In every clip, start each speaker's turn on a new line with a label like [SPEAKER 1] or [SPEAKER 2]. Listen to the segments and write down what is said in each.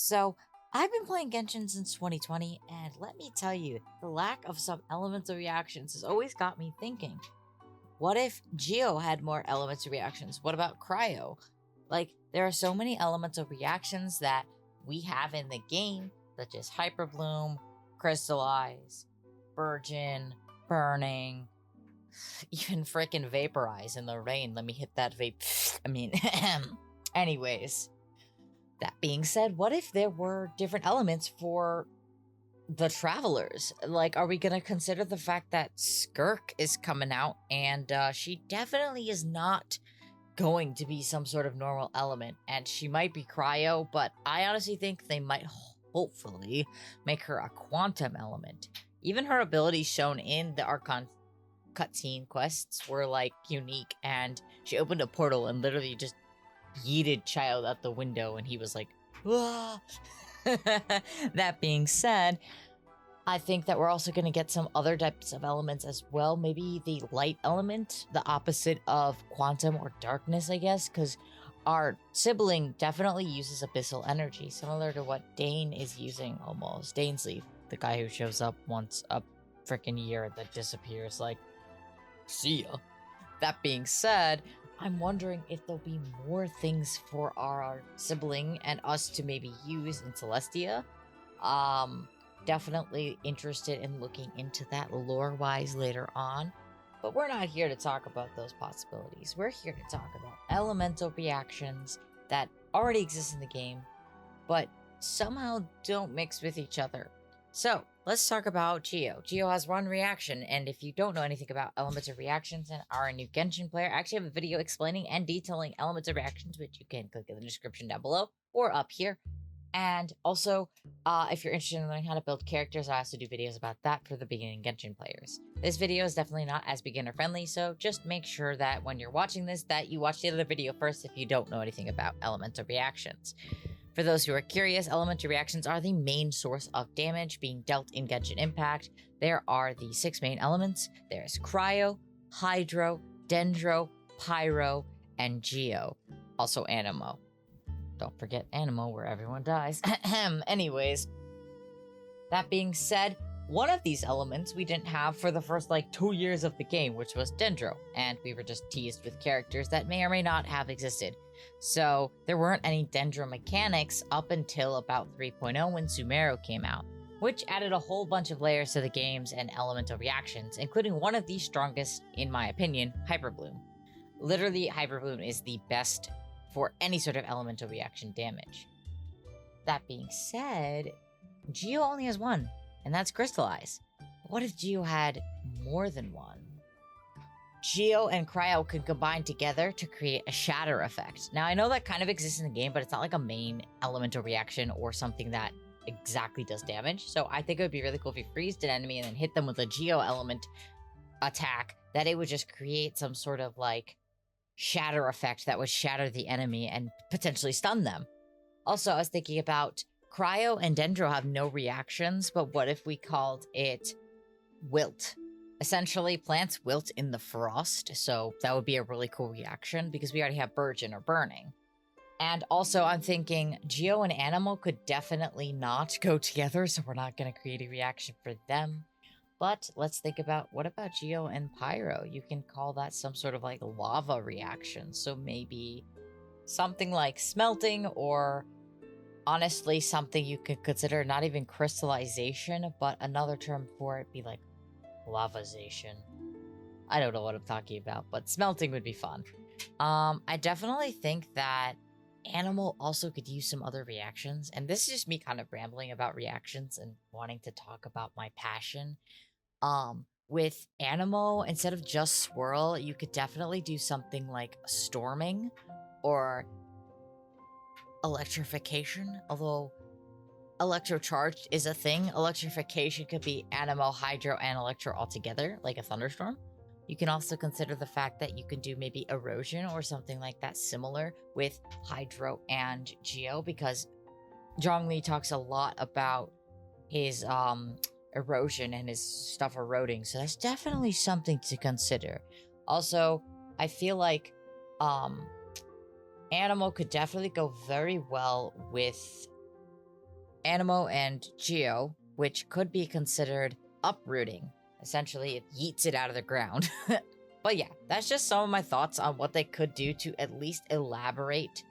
[SPEAKER 1] So, I've been playing Genshin since 2020, and let me tell you, the lack of some elemental reactions has always got me thinking. What if Geo had more elemental reactions? What about Cryo? Like, there are so many elemental reactions that we have in the game, such as Hyper Bloom, Crystallize, Virgin, Burning, even freaking Vaporize in the rain. Let me hit that vape. Anyways. That being said, what if there were different elements for the travelers? Like, are we gonna consider the fact that Skirk is coming out and she definitely is not going to be some sort of normal element, and she might be cryo, but I honestly think they might hopefully make her a quantum element. Even her abilities shown in the Archon cutscene quests were like unique, and she opened a portal and literally just yeeted Child out the window, and he was like, "Wah!" That being said, I think that we're also going to get some other types of elements as well. Maybe the light element, the opposite of quantum or darkness, I guess, because our sibling definitely uses abyssal energy, similar to what Dane is using almost. Danesley, the guy who shows up once a freaking year that disappears, like, see ya. That being said, I'm wondering if there'll be more things for our sibling and us to maybe use in Celestia. Definitely interested in looking into that lore-wise later on. But we're not here to talk about those possibilities. We're here to talk about elemental reactions that already exist in the game, but somehow don't mix with each other. So, let's talk about Geo. Geo has one reaction, and if you don't know anything about elemental reactions and are a new Genshin player, I actually have a video explaining and detailing elemental reactions, which you can click in the description down below or up here. And also, if you're interested in learning how to build characters, I also do videos about that for the beginning Genshin players. This video is definitely not as beginner friendly, so just make sure that when you're watching this, that you watch the other video first if you don't know anything about elemental reactions. For those who are curious, elemental reactions are the main source of damage being dealt in Genshin Impact. There are the 6 main elements. There's Cryo, Hydro, Dendro, Pyro, and Geo. Also Anemo. Don't forget Anemo, where everyone dies. Anyways, that being said, one of these elements we didn't have for the first 2 years of the game, which was Dendro, and we were just teased with characters that may or may not have existed. So there weren't any Dendro mechanics up until about 3.0 when Sumeru came out, which added a whole bunch of layers to the games and elemental reactions, including one of the strongest, in my opinion, Hyper Bloom. Literally, Hyper Bloom is the best for any sort of elemental reaction damage. That being said, Geo only has one, and that's Crystallize. What if Geo had more than one? Geo and Cryo could combine together to create a shatter effect. Now, I know that kind of exists in the game, but it's not like a main elemental reaction or something that exactly does damage. So I think it would be really cool if you freezed an enemy and then hit them with a Geo element attack, that it would just create some sort of shatter effect that would shatter the enemy and potentially stun them. Also, I was thinking about Cryo and Dendro have no reactions, but what if we called it Wilt? Essentially, plants wilt in the frost, so that would be a really cool reaction because we already have Virgin or Burning. And also, I'm thinking Geo and Animal could definitely not go together, so we're not going to create a reaction for them. But let's think about, what about Geo and Pyro? You can call that some sort of lava reaction, so maybe something like smelting, or honestly something you could consider not even crystallization, but another term for it be lavazation. I don't know what I'm talking about, but smelting would be fun. I definitely think that Animal also could use some other reactions, and this is just me kind of rambling about reactions and wanting to talk about my passion. With Animal, instead of just swirl, you could definitely do something like storming or electrification, although electrocharged is a thing. Electrification could be Anemo, Hydro, and Electro all together, like a thunderstorm. You can also consider the fact that you can do maybe erosion or something like that similar with Hydro and Geo, because Zhongli talks a lot about his erosion and his stuff eroding, so that's definitely something to consider. Also, I feel like Animal could definitely go very well with Animo and Geo, which could be considered uprooting. Essentially, it yeets it out of the ground. But yeah, that's just some of my thoughts on what they could do to at least elaborate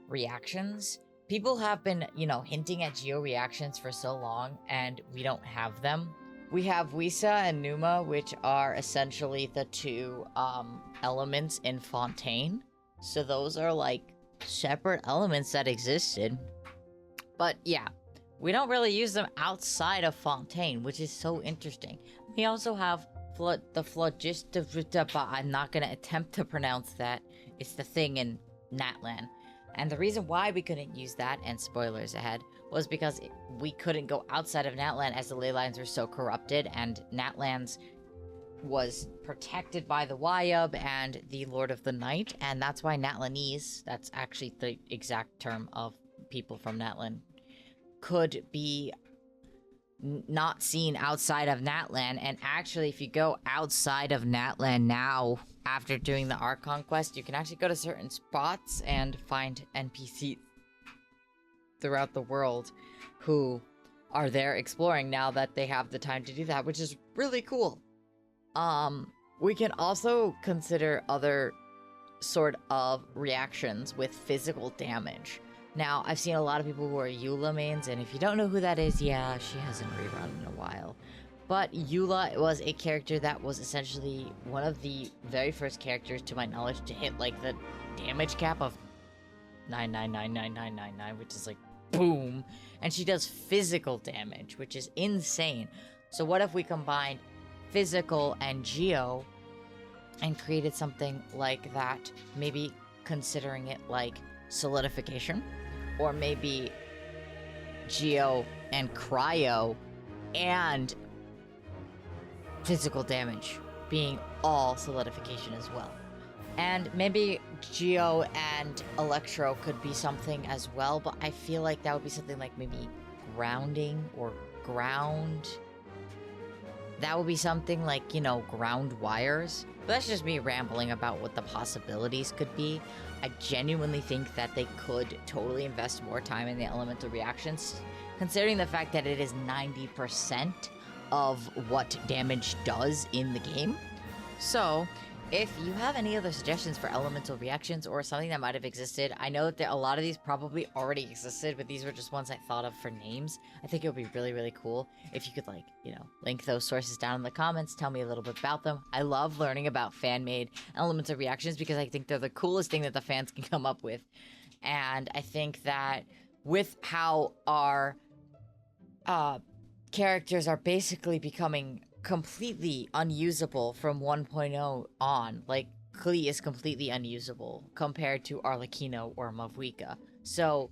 [SPEAKER 1] reactions. People have been, hinting at Geo reactions for so long, and we don't have them. We have Wisa and Numa, which are essentially the two elements in Fontaine. So those are like separate elements that existed. But yeah, we don't really use them outside of Fontaine, which is so interesting. We also have the Phlogistica, I'm not going to attempt to pronounce that. It's the thing in Natlan. And the reason why we couldn't use that, and spoilers ahead, was because we couldn't go outside of Natlan as the ley lines were so corrupted, and Natlan's was protected by the Wayub and the Lord of the Night, and that's why Natlanese, that's actually the exact term of people from Natlan, could be not seen outside of Natlan. And actually, if you go outside of Natlan now, after doing the Archon quest, you can actually go to certain spots and find NPCs throughout the world who are there exploring now that they have the time to do that, which is really cool. We can also consider other sort of reactions with physical damage. Now, I've seen a lot of people who are Eula mains, and if you don't know who that is, yeah, she hasn't rerun in a while. But Eula was a character that was essentially one of the very first characters, to my knowledge, to hit, like, the damage cap of 9999999, which is like, boom! And she does physical damage, which is insane. So what if we combined physical and Geo and created something like that, maybe considering it like solidification, or maybe Geo and Cryo and physical damage being all solidification as well. And maybe Geo and Electro could be something as well, but I feel like that would be something like maybe grounding or ground. That would be something like, ground wires. But that's just me rambling about what the possibilities could be. I genuinely think that they could totally invest more time in the elemental reactions, considering the fact that it is 90% of what damage does in the game. So, if you have any other suggestions for elemental reactions or something that might have existed, I know that a lot of these probably already existed, but these were just ones I thought of for names. I think it would be really, really cool if you could, link those sources down in the comments, tell me a little bit about them. I love learning about fan-made elemental reactions because I think they're the coolest thing that the fans can come up with. And I think that with how our characters are basically becoming completely unusable from 1.0 on. Like, Klee is completely unusable compared to Arlecchino or Mavuika. So,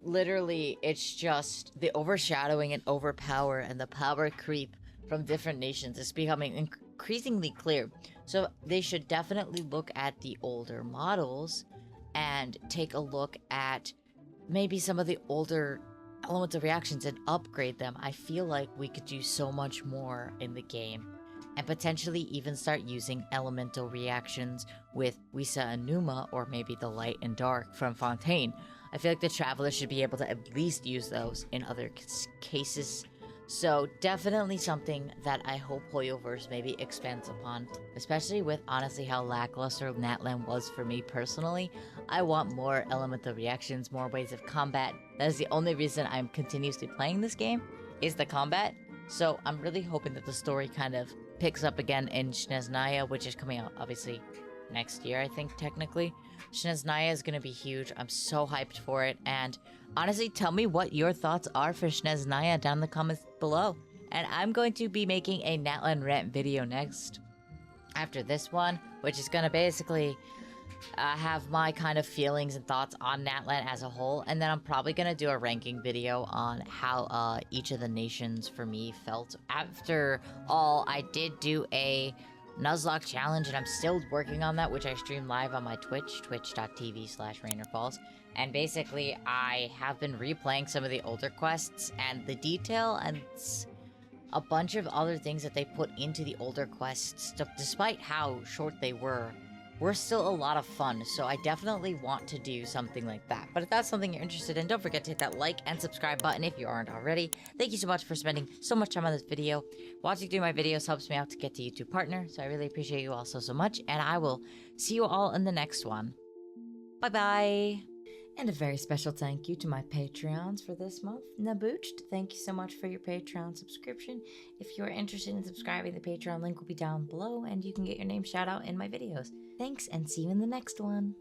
[SPEAKER 1] literally, it's just the overshadowing and overpower and the power creep from different nations is becoming increasingly clear. So, they should definitely look at the older models and take a look at maybe some of the older elemental reactions and upgrade them. I feel like we could do so much more in the game and potentially even start using elemental reactions with Wisa and Numa, or maybe the light and dark from Fontaine. I feel like the Traveler should be able to at least use those in other cases. So definitely something that I hope Hoyoverse maybe expands upon, especially with honestly how lackluster Natlan was for me personally. I want more elemental reactions, more ways of combat. That is the only reason I'm continuously playing this game, is the combat. So I'm really hoping that the story kind of picks up again in Snezhnaya, which is coming out obviously next year, I think, technically. Snezhnaya is going to be huge. I'm so hyped for it. And honestly, tell me what your thoughts are for Snezhnaya down in the comments below. And I'm going to be making a Natlan rant video next after this one, which is going to basically have my kind of feelings and thoughts on Natlan as a whole. And then I'm probably going to do a ranking video on how each of the nations for me felt. After all, I did do a Nuzlocke challenge, and I'm still working on that, which I stream live on my Twitch, twitch.tv/RainerFalls. And basically, I have been replaying some of the older quests, and the detail and a bunch of other things that they put into the older quests, despite how short they were, we're still a lot of fun. So I definitely want to do something like that. But if that's something you're interested in, don't forget to hit that like and subscribe button if you aren't already. Thank you so much for spending so much time on this video. Watching through my videos helps me out to get to YouTube Partner. So I really appreciate you all so much. And I will see you all in the next one. Bye-bye. And a very special thank you to my Patreons for this month. Nabooched, thank you so much for your Patreon subscription. If you're interested in subscribing, the Patreon link will be down below and you can get your name shout out in my videos. Thanks and see you in the next one.